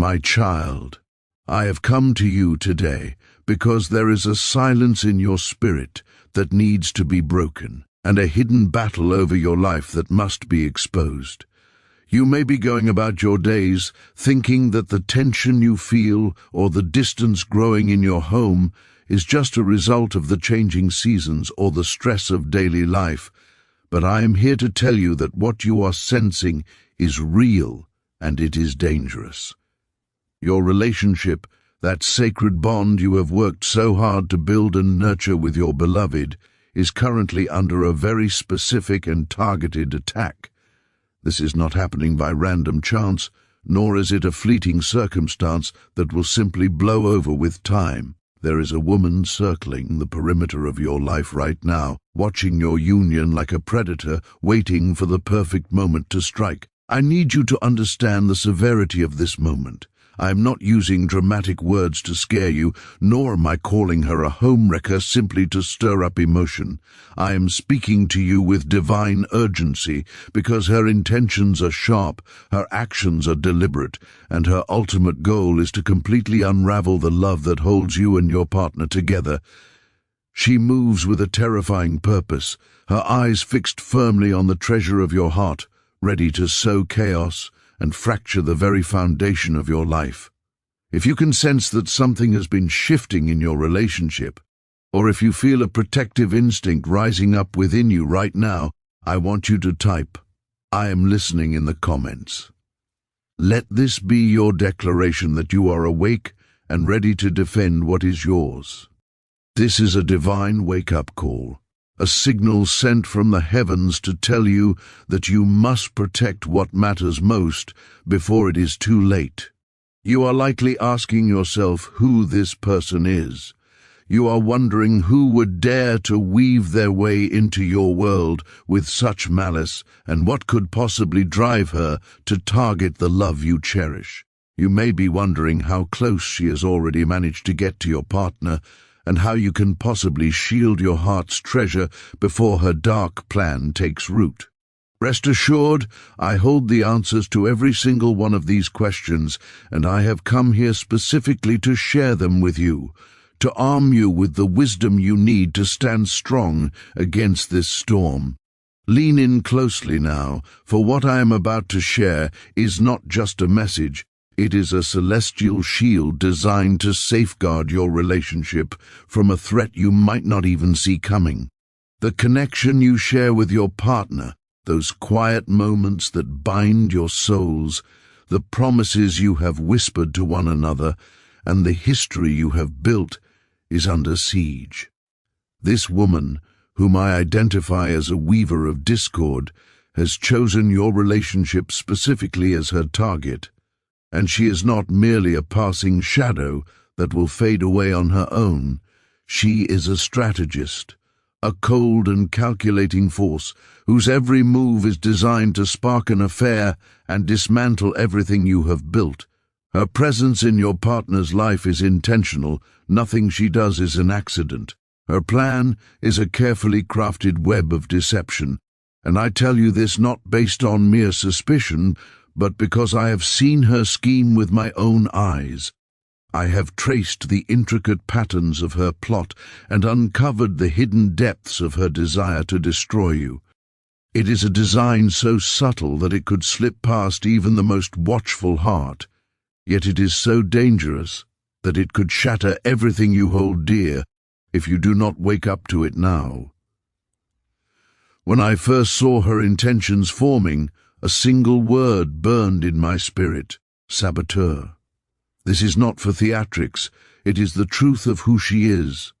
My child, I have come to you today because there is a silence in your spirit that needs to be broken, and a hidden battle over your life that must be exposed. You may be going about your days thinking that the tension you feel or the distance growing in your home is just a result of the changing seasons or the stress of daily life, but I am here to tell you that what you are sensing is real and it is dangerous. Your relationship, that sacred bond you have worked so hard to build and nurture with your beloved, is currently under a very specific and targeted attack. This is not happening by random chance, nor is it a fleeting circumstance that will simply blow over with time. There is a woman circling the perimeter of your life right now, watching your union like a predator, waiting for the perfect moment to strike. I need you to understand the severity of this moment. I am not using dramatic words to scare you, nor am I calling her a homewrecker simply to stir up emotion. I am speaking to you with divine urgency because her intentions are sharp, her actions are deliberate, and her ultimate goal is to completely unravel the love that holds you and your partner together. She moves with a terrifying purpose, her eyes fixed firmly on the treasure of your heart, ready to sow chaos and fracture the very foundation of your life. If you can sense that something has been shifting in your relationship, or if you feel a protective instinct rising up within you right now, I want you to type, "I am listening," in the comments. Let this be your declaration that you are awake and ready to defend what is yours. This is a divine wake-up call, a signal sent from the heavens to tell you that you must protect what matters most before it is too late. You are likely asking yourself who this person is. You are wondering who would dare to weave their way into your world with such malice, and what could possibly drive her to target the love you cherish. You may be wondering how close she has already managed to get to your partner, and how you can possibly shield your heart's treasure before her dark plan takes root. Rest assured, I hold the answers to every single one of these questions, and I have come here specifically to share them with you, to arm you with the wisdom you need to stand strong against this storm. Lean in closely now, for what I am about to share is not just a message. It is a celestial shield designed to safeguard your relationship from a threat you might not even see coming. The connection you share with your partner, those quiet moments that bind your souls, the promises you have whispered to one another, and the history you have built is under siege. This woman, whom I identify as a weaver of discord, has chosen your relationship specifically as her target. And she is not merely a passing shadow that will fade away on her own. She is a strategist, a cold and calculating force whose every move is designed to spark an affair and dismantle everything you have built. Her presence in your partner's life is intentional. Nothing she does is an accident. Her plan is a carefully crafted web of deception. And I tell you this not based on mere suspicion, but because I have seen her scheme with my own eyes. I have traced the intricate patterns of her plot and uncovered the hidden depths of her desire to destroy you. It is a design so subtle that it could slip past even the most watchful heart, yet it is so dangerous that it could shatter everything you hold dear if you do not wake up to it now. When I first saw her intentions forming, a single word burned in my spirit: saboteur. This is not for theatrics, it is the truth of who she is.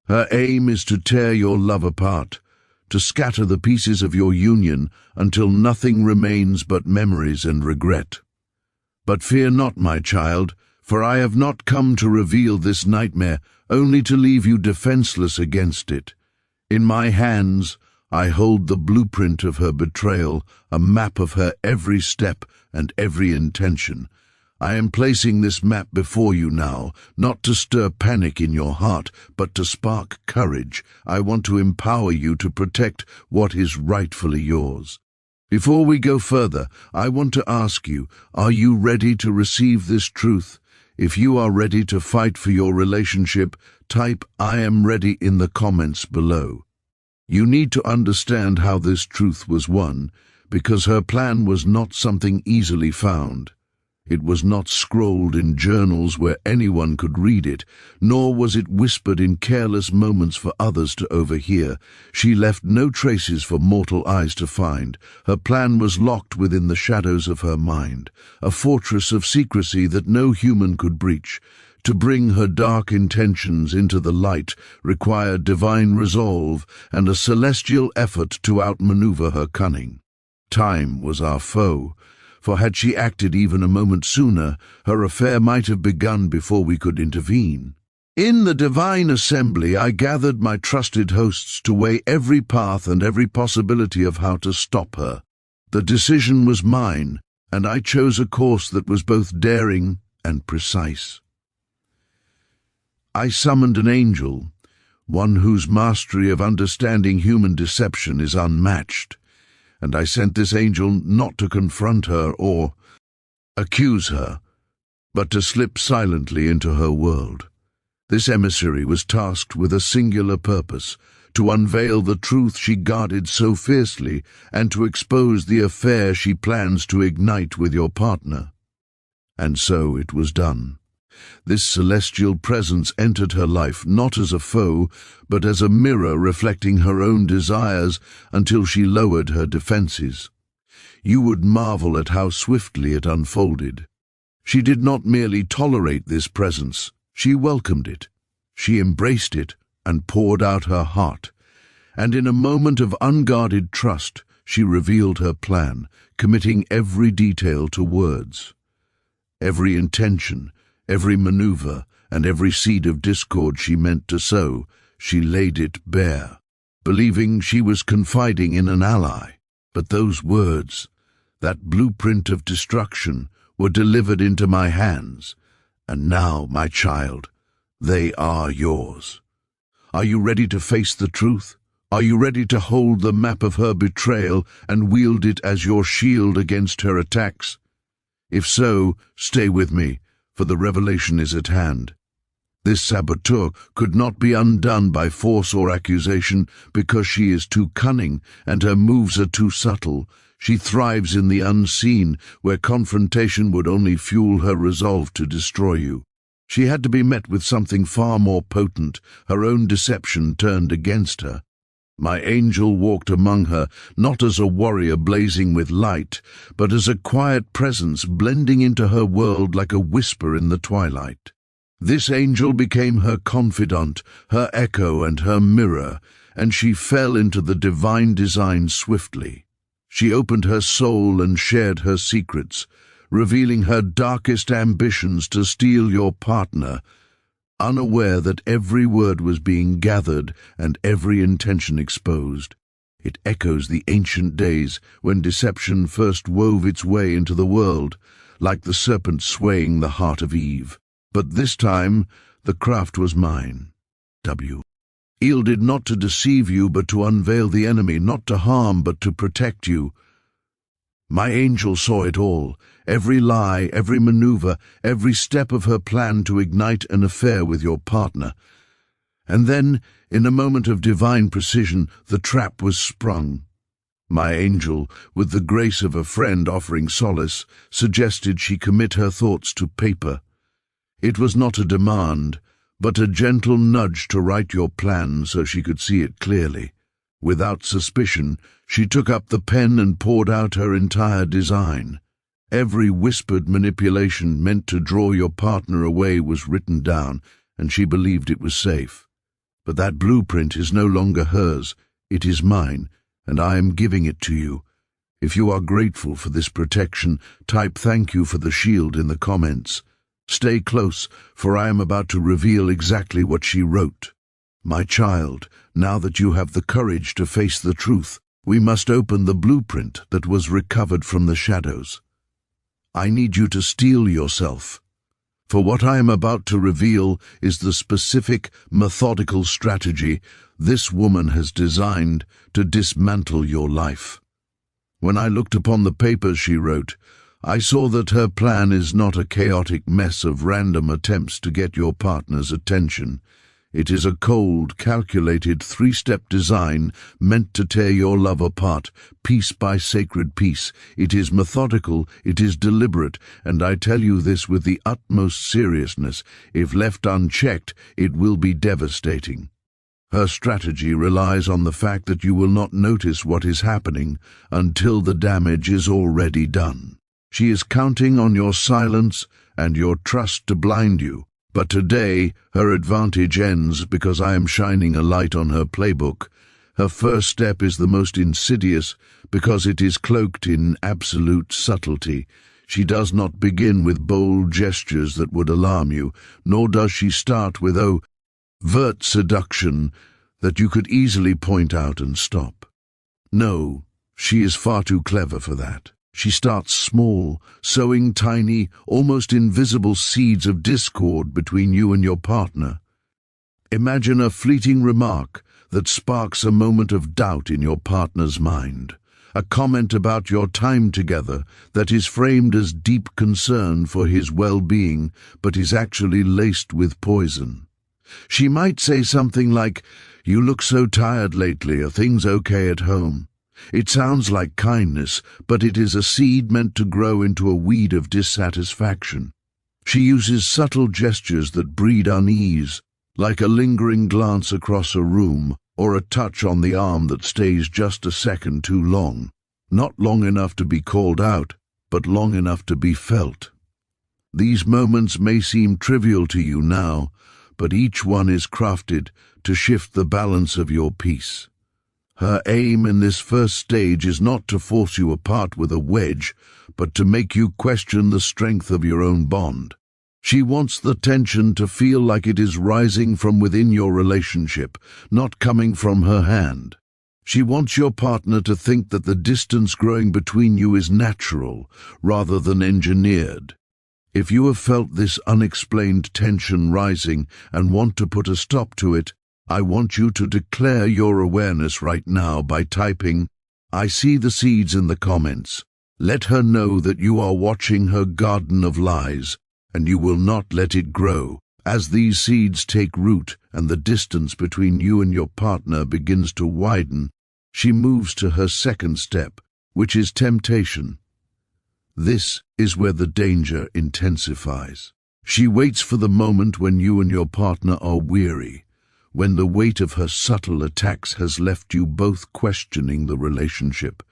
Her aim is to tear your love apart, to scatter the pieces of your union until nothing remains but memories and regret. But fear not, my child, for I have not come to reveal this nightmare, only to leave you defenseless against it. In my hands, I hold the blueprint of her betrayal, a map of her every step and every intention. I am placing this map before you now, not to stir panic in your heart, but to spark courage. I want to empower you to protect what is rightfully yours. Before we go further, I want to ask you, are you ready to receive this truth? If you are ready to fight for your relationship, type "I am ready" in the comments below. You need to understand how this truth was won, because her plan was not something easily found. It was not scrolled in journals where anyone could read it, nor was it whispered in careless moments for others to overhear. She left no traces for mortal eyes to find. Her plan was locked within the shadows of her mind, a fortress of secrecy that no human could breach. To bring her dark intentions into the light required divine resolve and a celestial effort to outmaneuver her cunning. Time was our foe, for had she acted even a moment sooner, her affair might have begun before we could intervene. In the divine assembly, I gathered my trusted hosts to weigh every path and every possibility of how to stop her. The decision was mine, and I chose a course that was both daring and precise. I summoned an angel, one whose mastery of understanding human deception is unmatched. And I sent this angel not to confront her or accuse her, but to slip silently into her world. This emissary was tasked with a singular purpose, to unveil the truth she guarded so fiercely and to expose the affair she plans to ignite with your partner. And so it was done. This celestial presence entered her life not as a foe, but as a mirror reflecting her own desires until she lowered her defenses. You would marvel at how swiftly it unfolded. She did not merely tolerate this presence, she welcomed it. She embraced it and poured out her heart. And in a moment of unguarded trust, she revealed her plan, committing every detail to words. Every intention, every maneuver, and every seed of discord she meant to sow, she laid it bare, believing she was confiding in an ally. But those words, that blueprint of destruction, were delivered into my hands, and now, my child, they are yours. Are you ready to face the truth? Are you ready to hold the map of her betrayal and wield it as your shield against her attacks? If so, stay with me, for the revelation is at hand. This saboteur could not be undone by force or accusation because she is too cunning and her moves are too subtle. She thrives in the unseen, where confrontation would only fuel her resolve to destroy you. She had to be met with something far more potent, her own deception turned against her. My angel walked among her, not as a warrior blazing with light, but as a quiet presence blending into her world like a whisper in the twilight. This angel became her confidant, her echo and her mirror, and she fell into the divine design swiftly. She opened her soul and shared her secrets, revealing her darkest ambitions to steal your partner, unaware that every word was being gathered and every intention exposed. It echoes the ancient days when deception first wove its way into the world, like the serpent swaying the heart of Eve. But this time, the craft was mine. Yielded not to deceive you, but to unveil the enemy, not to harm, but to protect you. My angel saw it all, every lie, every maneuver, every step of her plan to ignite an affair with your partner. And then, in a moment of divine precision, the trap was sprung. My angel, with the grace of a friend offering solace, suggested she commit her thoughts to paper. It was not a demand, but a gentle nudge to write your plan so she could see it clearly. Without suspicion, she took up the pen and poured out her entire design. Every whispered manipulation meant to draw your partner away was written down, and she believed it was safe. But that blueprint is no longer hers, it is mine, and I am giving it to you. If you are grateful for this protection, type "thank you" for the shield in the comments. Stay close, for I am about to reveal exactly what she wrote. My child, now that you have the courage to face the truth, we must open the blueprint that was recovered from the shadows. I need you to steel yourself, for what I am about to reveal is the specific, methodical strategy this woman has designed to dismantle your life. When I looked upon the papers she wrote, I saw that her plan is not a chaotic mess of random attempts to get your partner's attention. It is a cold, calculated, three-step design meant to tear your love apart, piece by sacred piece. It is methodical, it is deliberate, and I tell you this with the utmost seriousness. If left unchecked, it will be devastating. Her strategy relies on the fact that you will not notice what is happening until the damage is already done. She is counting on your silence and your trust to blind you. But today, her advantage ends because I am shining a light on her playbook. Her first step is the most insidious because it is cloaked in absolute subtlety. She does not begin with bold gestures that would alarm you, nor does she start with overt seduction that you could easily point out and stop. No, she is far too clever for that. She starts small, sowing tiny, almost invisible seeds of discord between you and your partner. Imagine a fleeting remark that sparks a moment of doubt in your partner's mind, a comment about your time together that is framed as deep concern for his well-being but is actually laced with poison. She might say something like, "You look so tired lately, are things okay at home?" It sounds like kindness, but it is a seed meant to grow into a weed of dissatisfaction. She uses subtle gestures that breed unease, like a lingering glance across a room or a touch on the arm that stays just a second too long. Not long enough to be called out, but long enough to be felt. These moments may seem trivial to you now, but each one is crafted to shift the balance of your peace. Her aim in this first stage is not to force you apart with a wedge, but to make you question the strength of your own bond. She wants the tension to feel like it is rising from within your relationship, not coming from her hand. She wants your partner to think that the distance growing between you is natural, rather than engineered. If you have felt this unexplained tension rising and want to put a stop to it, I want you to declare your awareness right now by typing, "I see the seeds" in the comments. Let her know that you are watching her garden of lies, and you will not let it grow. As these seeds take root and the distance between you and your partner begins to widen, she moves to her second step, which is temptation. This is where the danger intensifies. She waits for the moment when you and your partner are weary, when the weight of her subtle attacks has left you both questioning the relationship.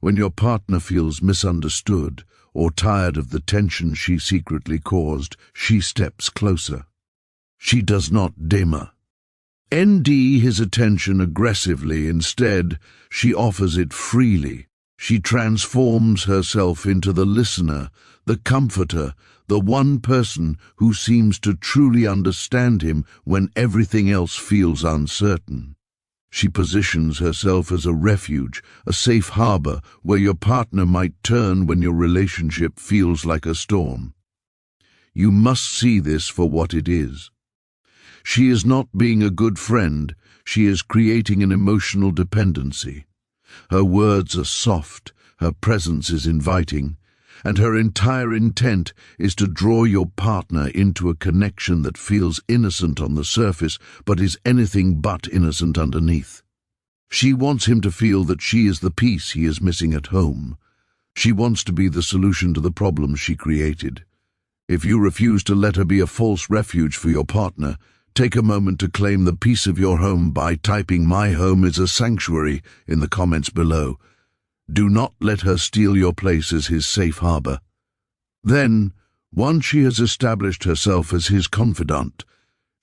When your partner feels misunderstood or tired of the tension she secretly caused, she steps closer. She does not dimmer. ND his attention aggressively. Instead, she offers it freely. She transforms herself into the listener, the comforter, the one person who seems to truly understand him when everything else feels uncertain. She positions herself as a refuge, a safe harbor where your partner might turn when your relationship feels like a storm. You must see this for what it is. She is not being a good friend, she is creating an emotional dependency. Her words are soft, her presence is inviting, and her entire intent is to draw your partner into a connection that feels innocent on the surface but is anything but innocent underneath. She wants him to feel that she is the piece he is missing at home. She wants to be the solution to the problems she created. If you refuse to let her be a false refuge for your partner, take a moment to claim the peace of your home by typing "My home is a sanctuary" in the comments below. Do not let her steal your place as his safe harbor. Then, once she has established herself as his confidant,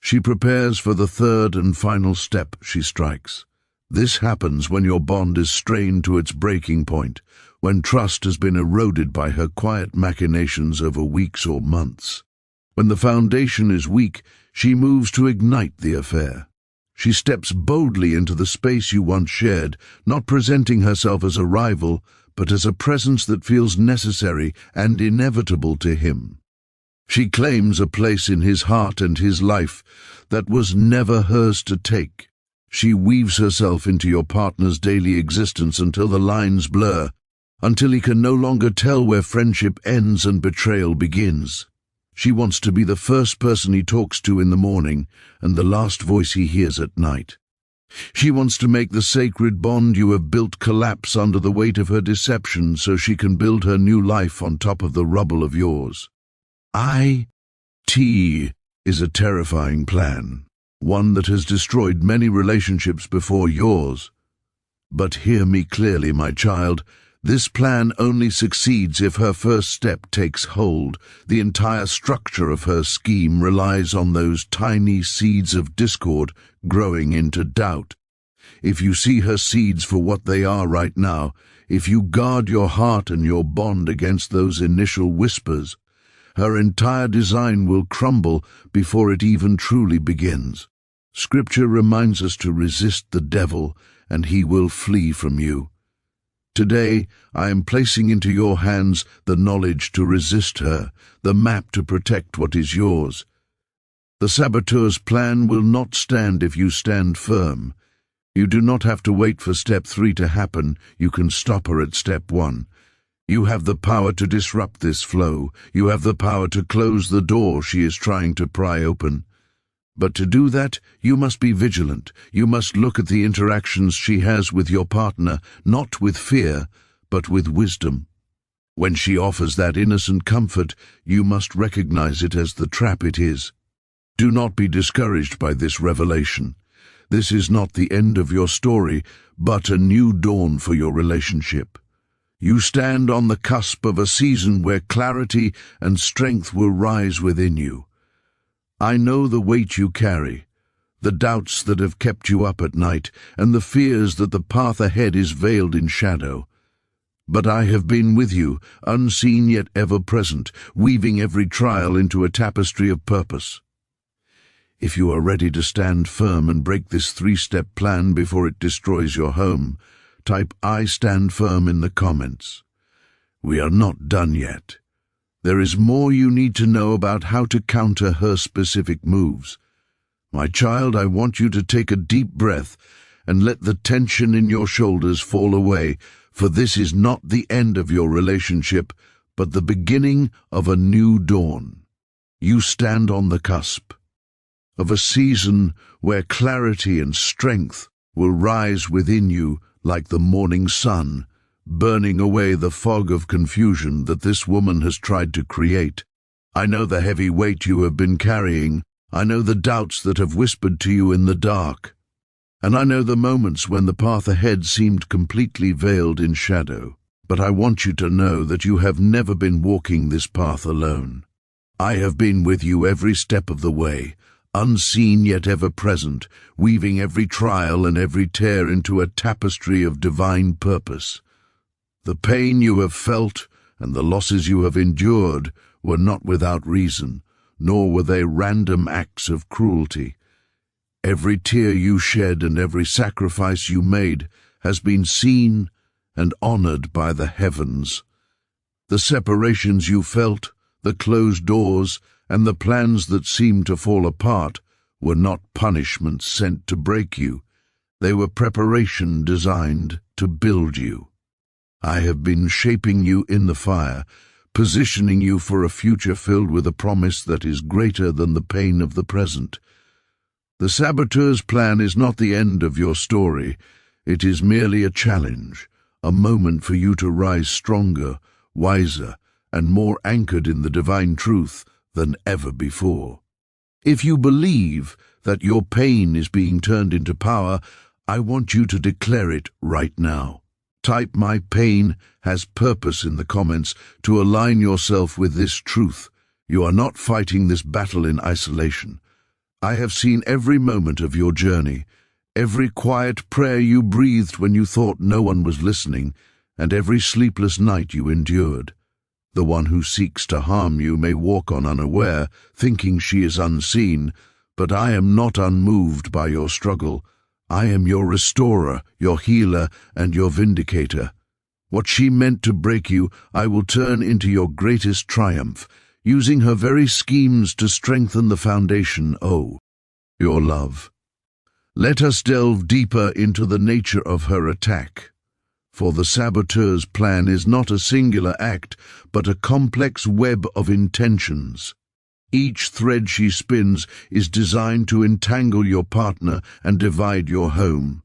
she prepares for the third and final step she strikes. This happens when your bond is strained to its breaking point, when trust has been eroded by her quiet machinations over weeks or months. When the foundation is weak, she moves to ignite the affair. She steps boldly into the space you once shared, not presenting herself as a rival, but as a presence that feels necessary and inevitable to him. She claims a place in his heart and his life that was never hers to take. She weaves herself into your partner's daily existence until the lines blur, until he can no longer tell where friendship ends and betrayal begins. She wants to be the first person he talks to in the morning and the last voice he hears at night. She wants to make the sacred bond you have built collapse under the weight of her deception so she can build her new life on top of the rubble of yours. IT is a terrifying plan, one that has destroyed many relationships before yours. But hear me clearly, my child. This plan only succeeds if her first step takes hold. The entire structure of her scheme relies on those tiny seeds of discord growing into doubt. If you see her seeds for what they are right now, if you guard your heart and your bond against those initial whispers, her entire design will crumble before it even truly begins. Scripture reminds us to resist the devil, and he will flee from you. Today, I am placing into your hands the knowledge to resist her, the map to protect what is yours. The saboteur's plan will not stand if you stand firm. You do not have to wait for step 3 to happen. You can stop her at step 1. You have the power to disrupt this flow. You have the power to close the door she is trying to pry open. But to do that, you must be vigilant. You must look at the interactions she has with your partner, not with fear, but with wisdom. When she offers that innocent comfort, you must recognize it as the trap it is. Do not be discouraged by this revelation. This is not the end of your story, but a new dawn for your relationship. You stand on the cusp of a season where clarity and strength will rise within you. I know the weight you carry, the doubts that have kept you up at night, and the fears that the path ahead is veiled in shadow. But I have been with you, unseen yet ever present, weaving every trial into a tapestry of purpose. If you are ready to stand firm and break this 3-step plan before it destroys your home, type "I stand firm" in the comments. We are not done yet. There is more you need to know about how to counter her specific moves. My child, I want you to take a deep breath and let the tension in your shoulders fall away, for this is not the end of your relationship, but the beginning of a new dawn. You stand on the cusp of a season where clarity and strength will rise within you like the morning sun, burning away the fog of confusion that this woman has tried to create. I know the heavy weight you have been carrying. I know the doubts that have whispered to you in the dark. And I know the moments when the path ahead seemed completely veiled in shadow. But I want you to know that you have never been walking this path alone. I have been with you every step of the way, unseen yet ever present, weaving every trial and every tear into a tapestry of divine purpose. The pain you have felt and the losses you have endured were not without reason, nor were they random acts of cruelty. Every tear you shed and every sacrifice you made has been seen and honored by the heavens. The separations you felt, the closed doors, and the plans that seemed to fall apart were not punishments sent to break you. They were preparation designed to build you. I have been shaping you in the fire, positioning you for a future filled with a promise that is greater than the pain of the present. The saboteur's plan is not the end of your story. It is merely a challenge, a moment for you to rise stronger, wiser, and more anchored in the divine truth than ever before. If you believe that your pain is being turned into power, I want you to declare it right now. Type "My pain has purpose" in the comments to align yourself with this truth. You are not fighting this battle in isolation. I have seen every moment of your journey, every quiet prayer you breathed when you thought no one was listening, and every sleepless night you endured. The one who seeks to harm you may walk on unaware, thinking she is unseen, but I am not unmoved by your struggle. I am your restorer, your healer, and your vindicator. What she meant to break you, I will turn into your greatest triumph, using her very schemes to strengthen the foundation, your love. Let us delve deeper into the nature of her attack. For the saboteur's plan is not a singular act, but a complex web of intentions. Each thread she spins is designed to entangle your partner and divide your home.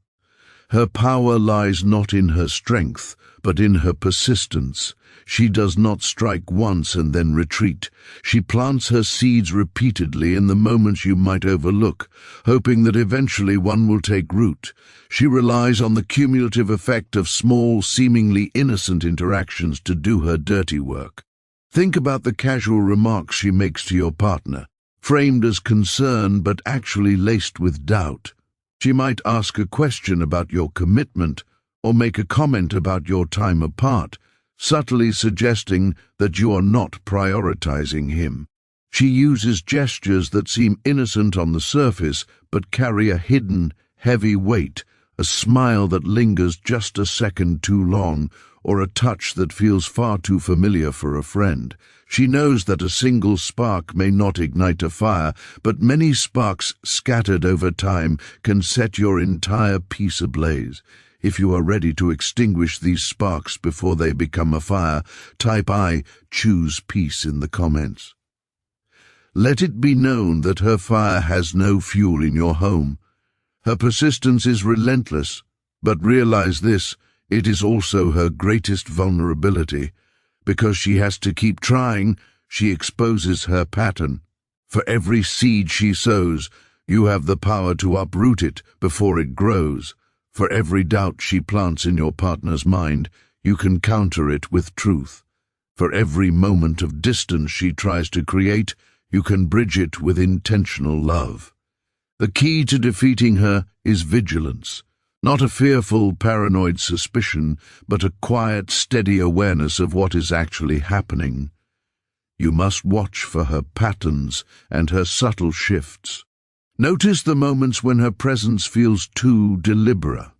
Her power lies not in her strength, but in her persistence. She does not strike once and then retreat. She plants her seeds repeatedly in the moments you might overlook, hoping that eventually one will take root. She relies on the cumulative effect of small, seemingly innocent interactions to do her dirty work. Think about the casual remarks she makes to your partner, framed as concern but actually laced with doubt. She might ask a question about your commitment or make a comment about your time apart, subtly suggesting that you are not prioritizing him. She uses gestures that seem innocent on the surface but carry a hidden, heavy weight, a smile that lingers just a second too long, or a touch that feels far too familiar for a friend. She knows that a single spark may not ignite a fire, but many sparks scattered over time can set your entire piece ablaze. If you are ready to extinguish these sparks before they become a fire, type "I choose peace" in the comments. Let it be known that her fire has no fuel in your home. Her persistence is relentless, but realize this: it is also her greatest vulnerability. Because she has to keep trying, she exposes her pattern. For every seed she sows, you have the power to uproot it before it grows. For every doubt she plants in your partner's mind, you can counter it with truth. For every moment of distance she tries to create, you can bridge it with intentional love. The key to defeating her is vigilance. Not a fearful, paranoid suspicion, but a quiet, steady awareness of what is actually happening. You must watch for her patterns and her subtle shifts. Notice the moments when her presence feels too deliberate,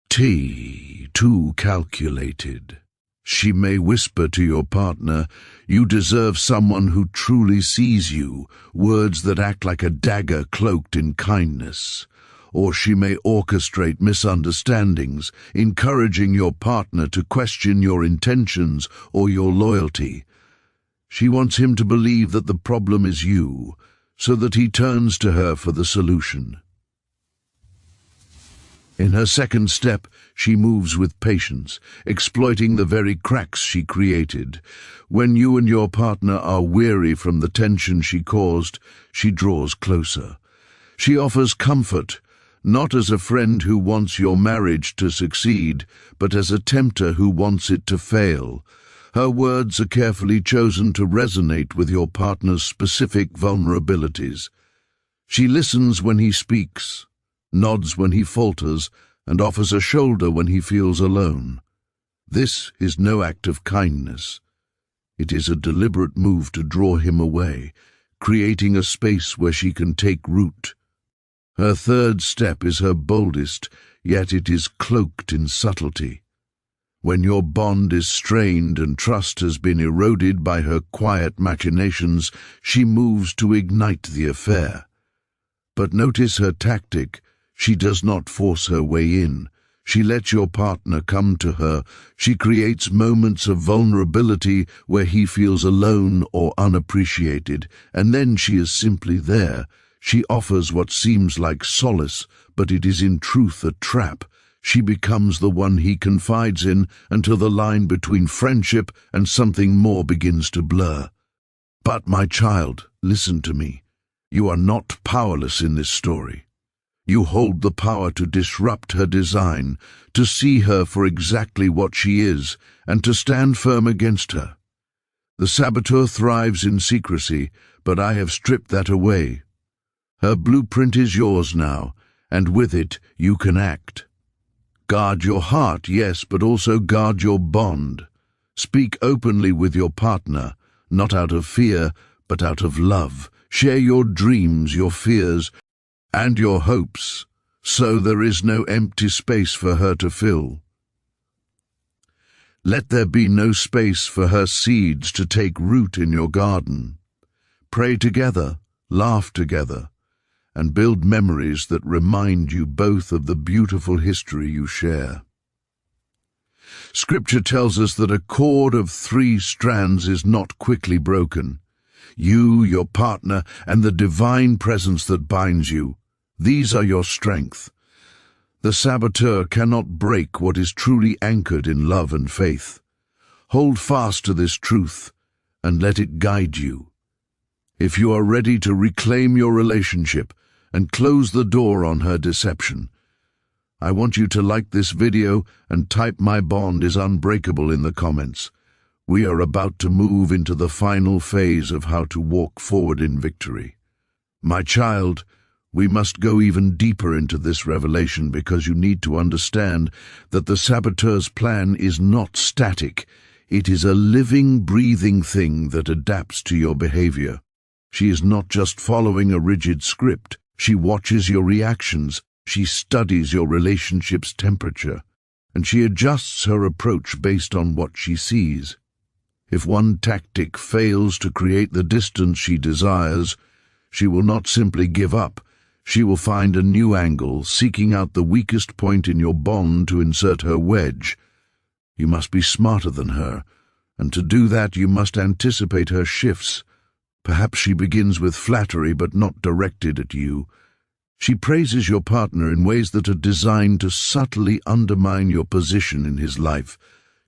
too calculated. She may whisper to your partner, "You deserve someone who truly sees you," words that act like a dagger cloaked in kindness. Or she may orchestrate misunderstandings, encouraging your partner to question your intentions or your loyalty. She wants him to believe that the problem is you, so that he turns to her for the solution. In her second step, she moves with patience, exploiting the very cracks she created. When you and your partner are weary from the tension she caused, she draws closer. She offers comfort, not as a friend who wants your marriage to succeed, but as a tempter who wants it to fail. Her words are carefully chosen to resonate with your partner's specific vulnerabilities. She listens when he speaks, nods when he falters, and offers a shoulder when he feels alone. This is no act of kindness. It is a deliberate move to draw him away, creating a space where she can take root. Her third step is her boldest, yet it is cloaked in subtlety. When your bond is strained and trust has been eroded by her quiet machinations, she moves to ignite the affair. But notice her tactic. She does not force her way in. She lets your partner come to her. She creates moments of vulnerability where he feels alone or unappreciated, and then she is simply there. She offers what seems like solace, but it is in truth a trap. She becomes the one he confides in until the line between friendship and something more begins to blur. But, my child, listen to me. You are not powerless in this story. You hold the power to disrupt her design, to see her for exactly what she is, and to stand firm against her. The saboteur thrives in secrecy, but I have stripped that away. Her blueprint is yours now, and with it you can act. Guard your heart, yes, but also guard your bond. Speak openly with your partner, not out of fear, but out of love. Share your dreams, your fears, and your hopes, so there is no empty space for her to fill. Let there be no space for her seeds to take root in your garden. Pray together, laugh together, and build memories that remind you both of the beautiful history you share. Scripture tells us that a cord of 3 strands is not quickly broken. You, your partner, and the divine presence that binds you, these are your strength. The saboteur cannot break what is truly anchored in love and faith. Hold fast to this truth and let it guide you. If you are ready to reclaim your relationship and close the door on her deception, I want you to like this video and type "My bond is unbreakable" in the comments. We are about to move into the final phase of how to walk forward in victory. My child, we must go even deeper into this revelation because you need to understand that the saboteur's plan is not static. It is a living, breathing thing that adapts to your behavior. She is not just following a rigid script. She watches your reactions. She studies your relationship's temperature, and she adjusts her approach based on what she sees. If one tactic fails to create the distance she desires, she will not simply give up. She will find a new angle, seeking out the weakest point in your bond to insert her wedge. You must be smarter than her, and to do that you must anticipate her shifts. Perhaps she begins with flattery but not directed at you. She praises your partner in ways that are designed to subtly undermine your position in his life.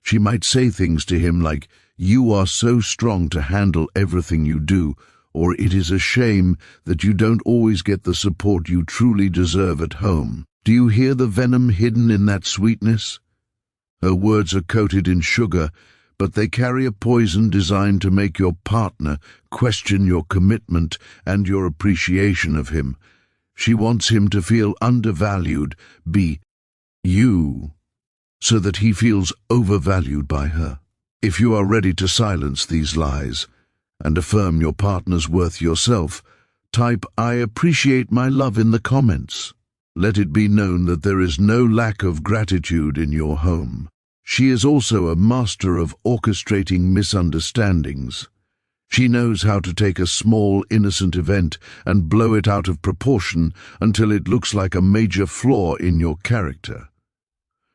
She might say things to him like, "You are so strong to handle everything you do," or "It is a shame that you don't always get the support you truly deserve at home." Do you hear the venom hidden in that sweetness? Her words are coated in sugar, but they carry a poison designed to make your partner question your commitment and your appreciation of him. She wants him to feel undervalued, so that he feels overvalued by her. If you are ready to silence these lies and affirm your partner's worth yourself, type "I appreciate my love" in the comments. Let it be known that there is no lack of gratitude in your home. She is also a master of orchestrating misunderstandings. She knows how to take a small, innocent event and blow it out of proportion until it looks like a major flaw in your character.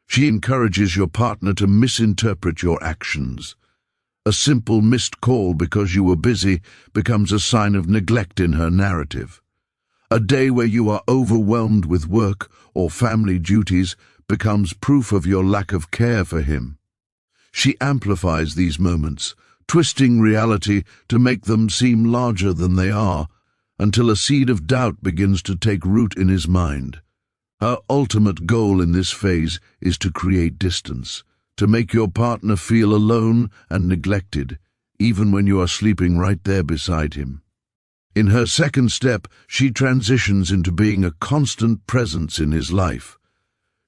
She encourages your partner to misinterpret your actions. A simple missed call because you were busy becomes a sign of neglect in her narrative. A day where you are overwhelmed with work or family duties becomes proof of your lack of care for him. She amplifies these moments, twisting reality to make them seem larger than they are, until a seed of doubt begins to take root in his mind. Her ultimate goal in this phase is to create distance, to make your partner feel alone and neglected, even when you are sleeping right there beside him. In her second step, she transitions into being a constant presence in his life.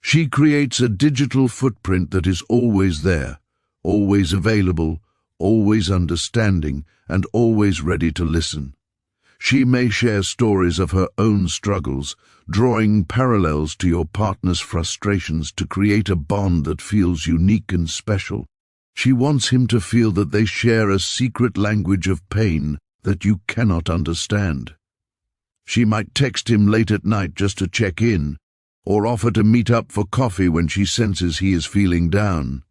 She creates a digital footprint that is always there, always available, always understanding, and always ready to listen. She may share stories of her own struggles, drawing parallels to your partner's frustrations to create a bond that feels unique and special. She wants him to feel that they share a secret language of pain that you cannot understand. She might text him late at night just to check in, or offer to meet up for coffee when she senses he is feeling down.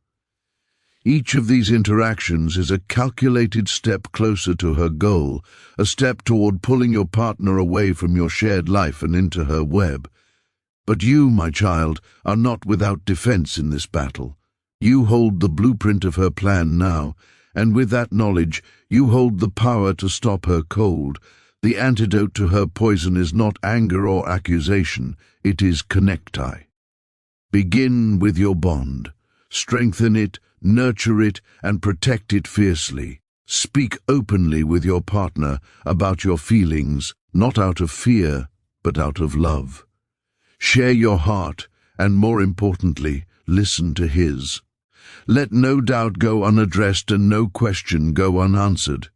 Each of these interactions is a calculated step closer to her goal, a step toward pulling your partner away from your shared life and into her web. But you, my child, are not without defense in this battle. You hold the blueprint of her plan now, and with that knowledge, you hold the power to stop her cold. The antidote to her poison is not anger or accusation, it is connecti. Begin with your bond. Strengthen it, nurture it, and protect it fiercely. Speak openly with your partner about your feelings, not out of fear, but out of love. Share your heart, and more importantly, listen to his. Let no doubt go unaddressed and no question go unanswered.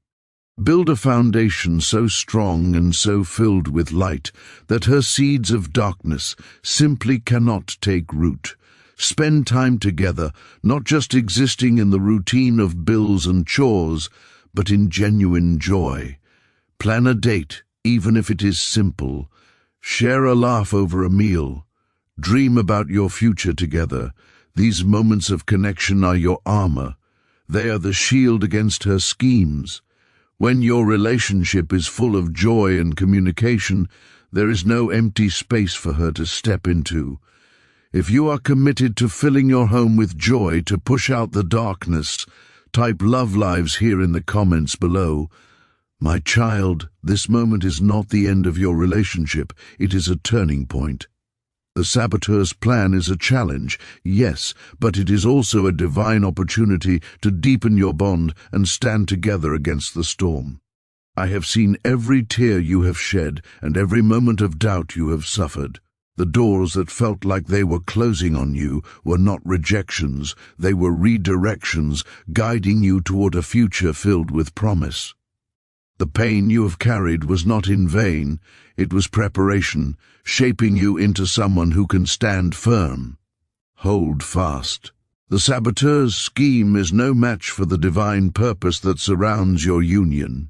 Build a foundation so strong and so filled with light that her seeds of darkness simply cannot take root. Spend time together, not just existing in the routine of bills and chores, but in genuine joy. Plan a date, even if it is simple. Share a laugh over a meal. Dream about your future together. These moments of connection are your armor. They are the shield against her schemes. When your relationship is full of joy and communication, there is no empty space for her to step into. If you are committed to filling your home with joy to push out the darkness, type "Love Lives" here in the comments below. My child, this moment is not the end of your relationship, it is a turning point. The saboteur's plan is a challenge, yes, but it is also a divine opportunity to deepen your bond and stand together against the storm. I have seen every tear you have shed and every moment of doubt you have suffered. The doors that felt like they were closing on you were not rejections, they were redirections, guiding you toward a future filled with promise. The pain you have carried was not in vain, it was preparation, shaping you into someone who can stand firm. Hold fast. The saboteur's scheme is no match for the divine purpose that surrounds your union.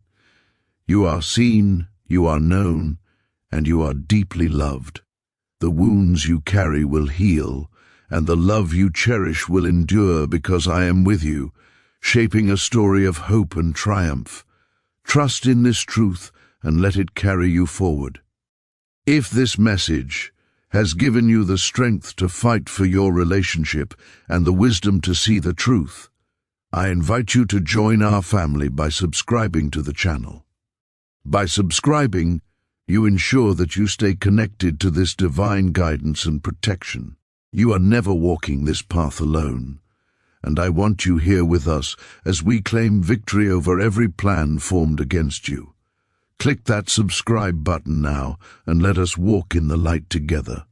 You are seen, you are known, and you are deeply loved. The wounds you carry will heal, and the love you cherish will endure because I am with you, shaping a story of hope and triumph. Trust in this truth and let it carry you forward. If this message has given you the strength to fight for your relationship and the wisdom to see the truth, I invite you to join our family by subscribing to the channel. By subscribing, you ensure that you stay connected to this divine guidance and protection. You are never walking this path alone, and I want you here with us as we claim victory over every plan formed against you. Click that subscribe button now and let us walk in the light together.